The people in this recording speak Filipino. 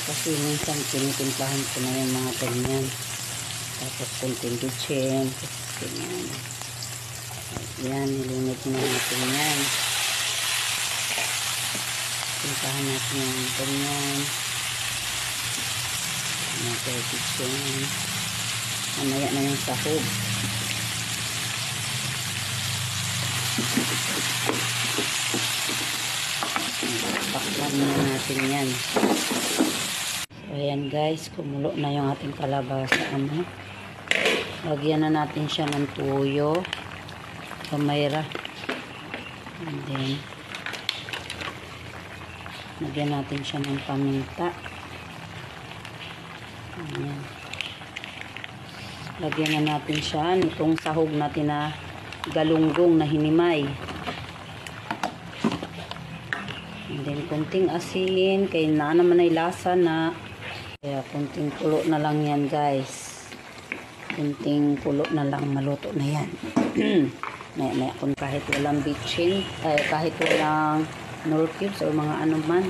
Kasi minsan tinitimplahan ko na yung mga ganyan. Tapos kunting bitchin. Ganyan. Yan, nilinit na natin yan. Timplahan natin yung ganyan. Kunting bitchin. Mamaya na yung sahog. Paklan na natin yan. So, ayan guys, kumulo na yung ating kalabasa. Lagyan na natin siya ng tuyo, kamayra, and then lagyan natin siya ng paminta. Ayan. Lagyan na natin siya nitong sahog natin na galunggong na hinimay. And then kunting asin, kaya na naman ay lasa na. Kaya kunting kulo na lang yan guys. Kunting kulo na lang, maluto na yan. Maya kung kahit walang bitchin, kahit walang nor cubes o mga ano man.